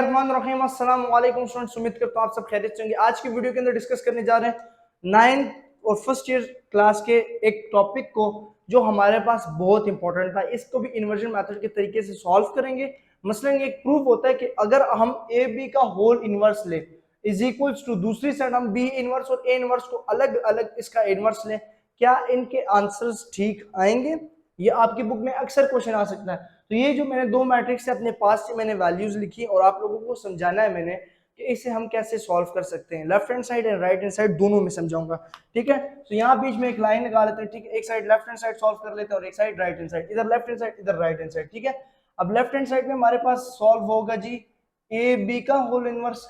बिस्मिल्लाहिर्रहमानिर्रहीम। अस्सलाम वालेकुम स्टूडेंट्स, उम्मीद करता हूँ आप सब खैरियत से होंगे। आज की वीडियो के अंदर डिस्कस करने जा रहे हैं 9th और फर्स्ट ईयर क्लास के एक टॉपिक को जो हमारे पास बहुत इंपॉर्टेंट था। इसको भी इन्वर्जन मेथड के तरीके से सॉल्व करेंगे। मसलन एक प्रूफ होता है कि अगर हम ए बी का होल इनवर्स ले इज इक्वल्स टू दूसरी साइड हम बी इनवर्स और ए इनवर्स को अलग अलग इसका इनवर्स लें, क्या इनके आंसर्स ठीक आएंगे? ये आपकी बुक में अक्सर क्वेश्चन आ सकता है। तो ये जो मैंने दो मैट्रिक्स से अपने पास से मैंने वैल्यूज लिखी और आप लोगों को समझाना है मैंने कि इसे हम कैसे सॉल्व कर सकते हैं। Left hand side and right hand side दोनों में समझाऊंगा, ठीक है। तो यहाँ बीच में एक लाइन लगा लेते हैं, ठीक है। एक side left hand side solve कर लेते हैं और एक साइड राइट हैंड साइड, इधर लेफ्ट हैंड साइड इधर राइट हैंड साइड, ठीक है। अब लेफ्ट हैंड साइड में हमारे पास सॉल्व होगा जी ए बी का होल इनवर्स,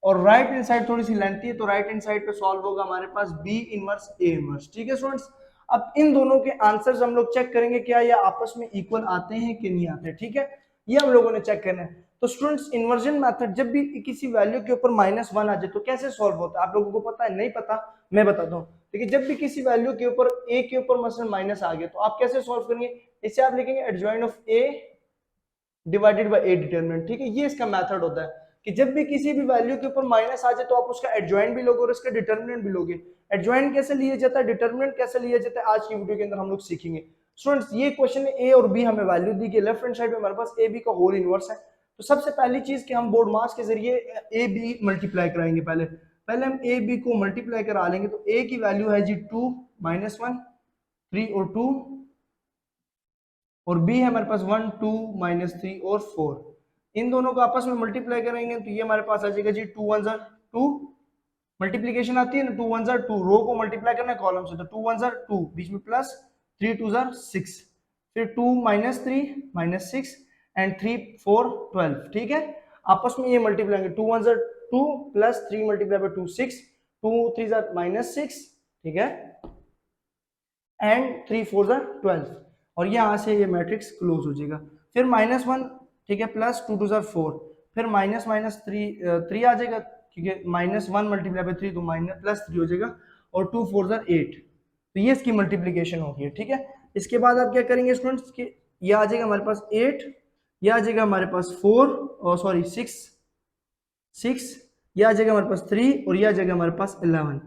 और राइट हैंड साइड थोड़ी सी लेंथी है तो राइट हैंड साइड पे सॉल्व होगा हमारे पास बी इनवर्स ए इनवर्स, ठीक है स्टूडेंट्स। अब इन दोनों के आंसर्स हम लोग चेक करेंगे क्या ये आपस में इक्वल आते हैं कि नहीं आते, ठीक है। ये हम लोगों ने चेक करना है। तो स्टूडेंट्स इन्वर्जन मेथड जब भी किसी वैल्यू के ऊपर -1 आ जाए तो कैसे सॉल्व होता है आप लोगों को पता है? नहीं पता, मैं बताता हूँ। देखिए जब भी किसी वैल्यू के ऊपर ए के ऊपर मसलन माइनस आ गया तो आप कैसे सॉल्व करेंगे? इसे आप लिखेंगे adjoint of A divided by A determinant, ठीक है। ये इसका मेथड होता है कि जब भी किसी भी वैल्यू के ऊपर माइनस आ जाए तो आप उसका एडजॉइंट भी लोगे और उसका डिटरमिनेंट भी लोगे। एडजॉइंट कैसे लिया जाता है, डिटरमिनेंट कैसे लिया जाता है, आज की वीडियो के अंदर हम लोग सीखेंगे। स्टूडेंट्स ये क्वेश्चन में ए और बी हमें वैल्यू दी गई, लेफ्ट हैंड साइड में हमारे पास ए बी का होल इनवर्स है। तो सबसे पहली चीज कि हम बोर्ड मास के जरिए ए बी मल्टीप्लाई कराएंगे। पहले हम ए बी को मल्टीप्लाई करा लेंगे। तो ए की वैल्यू है जी 2 -1 3 और 2, और बी है हमारे पास 1 2 -3 और 4। इन दोनों को आपस में मल्टीप्लाई करेंगे तो ये हमारे पास आ जाएगा जी 2 1 2, मल्टीप्लीकेशन आती है ना, 2 1 2, रो को मल्टीप्लाई करना है कॉलम से, तो 2 1 2, बीच में प्लस 3 2 6, फिर 2 -3 -6 एंड 3 4 12, ठीक है। आपस में ये मल्टीप्लाई करेंगे, 2 1 2 प्लस 3 मल्टीप्लाई बाय 2 6, 2 3 -6, ठीक है, एंड 3 4 12, और यहाँ से ये मैट्रिक्स क्लोज हो जाएगा। फिर -1, ठीक है, प्लस 2 2 4, फिर माइनस माइनस 3 आ जाएगा, ठीक है, -1 मल्टीप्लाई बाय 3 तो माइनस प्लस 3 हो जाएगा, और 2 4 8, तो ये इसकी मल्टीप्लीकेशन होगी है, ठीक है। इसके बाद आप क्या करेंगे स्टूडेंट्स कि ये आ जाएगा हमारे पास 8, ये आ जाएगा हमारे पास 4 और सॉरी 6, ये आ जाएगा हमारे पास 3, और ये आ जाएगा हमारे पास 11।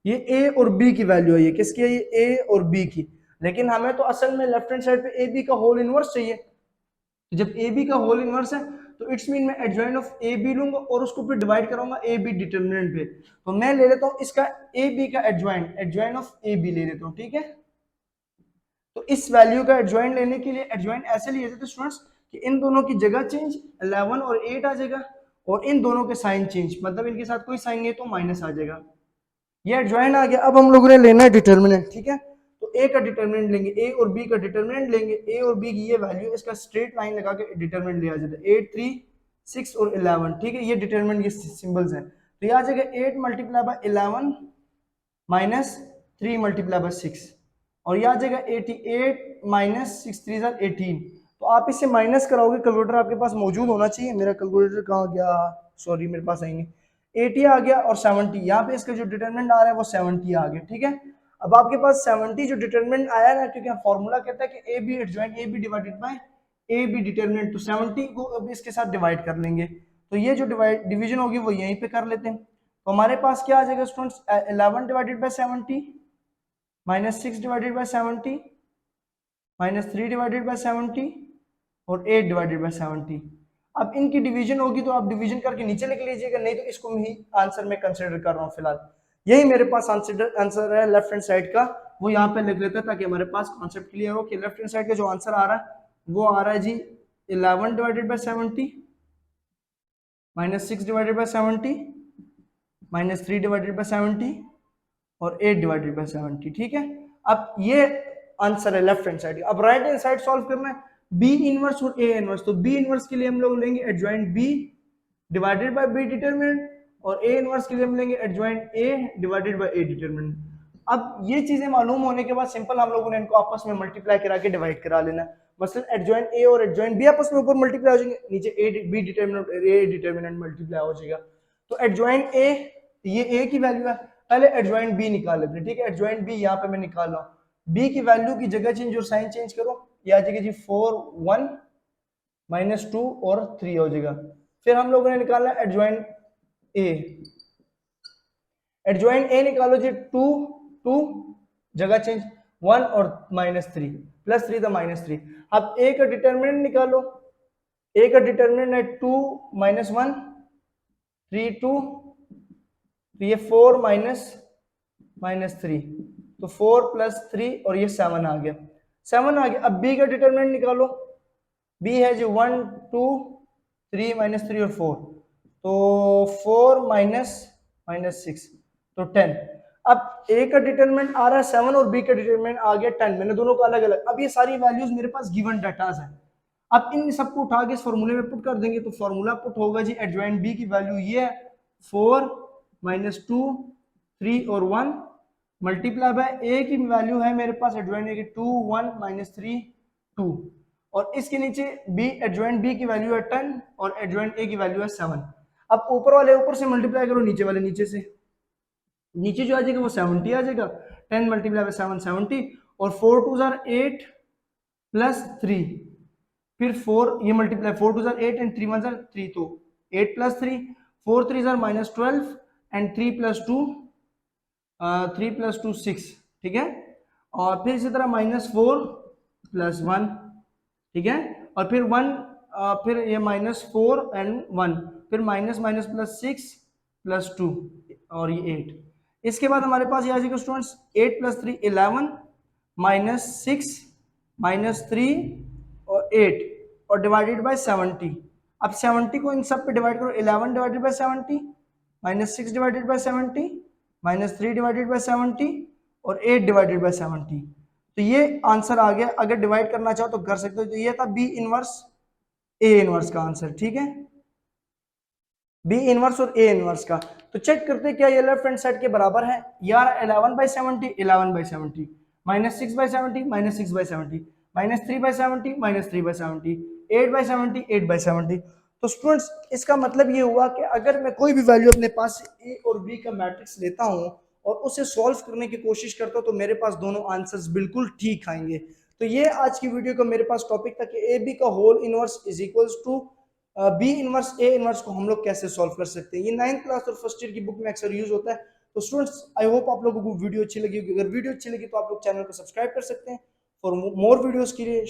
ये ए और बी की वैल्यू है, ये किसकी है? ये ए और बी की। लेकिन हमें तो असल में लेफ्ट हैंड साइड पे ए बी का होल इनवर्स चाहिए। तो जब ए बी का होल इनवर्स है तो इट्स मीन मैं एडजॉइंट ऑफ ए बी लूंगा और उसको फिर डिवाइड करूंगा ए बी डिटरमिनेंट पे। तो मैं ले लेता हूं इसका ए बी का एडजॉइंट ऑफ ए बी ले लेता हूं, ठीक है। तो इस वैल्यू का एडजॉइंट लेने के लिए एडजॉइंट ऐसे लिए जाते स्टूडेंट्स कि इन दोनों की जगह चेंज 11 और 8 आ जाएगा, और इन दोनों के साइन चेंज, मतलब इनके साथ कोई साइन नहीं तो माइनस आ जाएगा। ये एडजॉइंट आ गया। अब हम लोगों ने लेना है डिटरमिनेंट, ठीक है। तो ए का डिटरमिनेंट लेंगे, ए और बी का डिटरमिनेंट लेंगे, ए और बी की ये वैल्यू, इसका स्ट्रेट लाइन लगा के डिटरमिनेंट लिया जाता है, 8 3 6 और 11, ठीक है। ये डिटरमिनेंट ये सिंबल्स हैं। तो ये आ जाएगा 8 multiply by 11 minus 3 multiply by 6, और ये आ जाएगा 88 माइनस 6 3 18। तो आप इसे माइनस कराओगे, कैलकुलेटर आपके पास मौजूद होना चाहिए। मेरा कैलकुलेटर कहाँ गया? सॉरी, मेरे पास आएंगे 80 आ गया और 70, यहाँ पे इसका जो डिटरमिनेंट आ रहा है वो 70 आ गया, ठीक है। अब आपके पास 70 जो डिटरमिनेंट आया ना, क्योंकि फॉर्मूला कहता है कि A B adjoint A B divided by A B determinant, तो 70 को अब इसके साथ डिवाइड कर लेंगे। तो ये जो डिवीजन होगी वो यहीं पे कर लेते हैं। तो हमारे पास क्या आ जाएगा students? 11 divided by 70 -6 divided by 70 -3 divided by 70 और 8 डिवाइडेड बाय 70। अब इनकी डिवीजन होगी तो आप डिवीजन करके नीचे लिख लीजिएगा, नहीं तो इसको ही आंसर में कंसीडर कर रहा हूँ फिलहाल। यही मेरे पास आंसर है लेफ्ट हैंड साइड का, वो यहाँ पे लिख लेते हैं ताकि हमारे पास कॉन्सेप्ट क्लियर हो कि लेफ्ट हैंड साइड का जो आंसर आ रहा है वो आ रहा है जी 11 divided by 70 -6 divided by 70 -3 divided by 70 और 8 डिवाइडेड बाय 70, ठीक है। अब ये आंसर है लेफ्ट हैंड साइड। अब राइट हैंड साइड सॉल्व करना है, बी इनवर्स और ए इनवर्स। तो बी इनवर्स के लिए हम लोग लेंगे adjoint B divided by B determinant, और ए इनवर्स के लिए हम लेंगे adjoint A divided by A determinant. अब ये चीजें मालूम होने के बाद सिंपल हम लोगों ने इनको आपस में मल्टीप्लाई करा के डिवाइड करा लेना। मसलन एडजॉइंट ए और एडजॉइंट बी आपस में ऊपर मल्टीप्लाई हो जाएंगे, नीचे A B determinant A determinant multiply हो जाएगा। तो एडजॉइंट ए, ये ए की वैल्यू है, पहले एडजॉइंट बी निकाल लेते हैं, ठीक है। एडजॉइंट बी यहाँ पे मैं निकाल रहा हूँ, बी की वैल्यू की जगह चेंज और साइन चेंज करो, ये आ जाएगा जी 4 1 -2 और 3 हो जाएगा। फिर हम लोगों ने निकाला एडजॉइंट ए। एडजॉइंट ए निकालो जी, 2 2 जगह चेंज 1 और -3 +3 था -3। अब ए का डिटरमिनेंट निकालो। ए का डिटरमिनेंट है 2 - 1 3 2, तो ये 4 -3, तो 4 + 3 और ये 7 आ गया, 7 आ गया। अब बी का डिटरमिनेंट निकालो। बी है जी 1 2 3 -3 और 4, तो 4 -6 तो 10। अब ए का डिटरमिनेंट आ रहा है 7 और बी का डिटरमिनेंट आ गया 10। मैंने दोनों को अलग अलग, अब ये सारी वैल्यूज मेरे पास गिवन डाटाज है। अब इन सबको उठा के इस फॉर्मूले में पुट कर देंगे, तो फॉर्मूला पुट होगा जी, एडजॉइंट बी की वैल्यू ये है 4 -2 3 और 1 मल्टीप्लाई बाय ए की वैल्यू है मेरे पास एडजॉइंट ए की 2 1 -3 2, और इसके नीचे बी एडजॉइंट बी की वैल्यू है 10 और एडजॉइंट ए की वैल्यू है 7। अब ऊपर वाले ऊपर से मल्टीप्लाई करो, नीचे वाले नीचे से, नीचे जो आ जाएगा वो 70 आ जाएगा। 10 मल्टीप्लाई बाय 7 70, और 4 2 जार 8 प्लस 3, फिर 4 ये मल्टीप्लाई 4 2 जार 8 एंड 3 1 जार 3, तो 8 + 3 4 3 जार -12 एंड 3 + 2 3 + 2 6, ठीक है। और फिर इसी तरह -4 + 1, ठीक है। और फिर 1 फिर ये -4 एंड 1, फिर माइनस माइनस +6 + 2 और ये 8। इसके बाद हमारे पास ये आ जाएगा स्टूडेंट्स 8 + 3 11 -6 -3 और 8 और डिवाइडेड बाय 70। अब 70 को इन सब पे डिवाइड करो, 11 divided by 70 -6 divided by 70 -3 divided by 70 और 8 डिवाइडेड बाय 70। तो ये आंसर आ गया। अगर डिवाइड करना चाहो तो कर सकते हो। तो ये था बी इनवर्स ए इनवर्स का आंसर, ठीक है, बी इनवर्स और ए इनवर्स का। तो चेक करते हैं क्या ये लेफ्ट हैंड साइड के बराबर है यार। 11/70 11/70 -6/70 -6/70 -3/70 -3/70 8/70 8/70। तो स्टूडेंट्स इसका मतलब ये हुआ कि अगर मैं कोई भी वैल्यू अपने पास ए और बी का मैट्रिक्स लेता हूं और उसे सॉल्व करने की कोशिश करता हूं तो मेरे पास दोनों आंसर्स बिल्कुल ठीक आएंगे। तो ये आज की वीडियो का मेरे पास टॉपिक था कि ए बी का whole inverse is equals to B inverse A inverse को हम लोग कैसे सॉल्व कर सकते हैं। ये 9th क्लास और फर्स्ट ईयर की बुक में अक्सर यूज होता है। तो स्टूडेंट्स आई होप आप लोगों को वीडियो अच्छी लगी होगी। अगर वीडियो अच्छी लगी तो आप लोग चैनल को सब्सक्राइब कर सकते हैं फॉर मोर वीडियोस के लिए।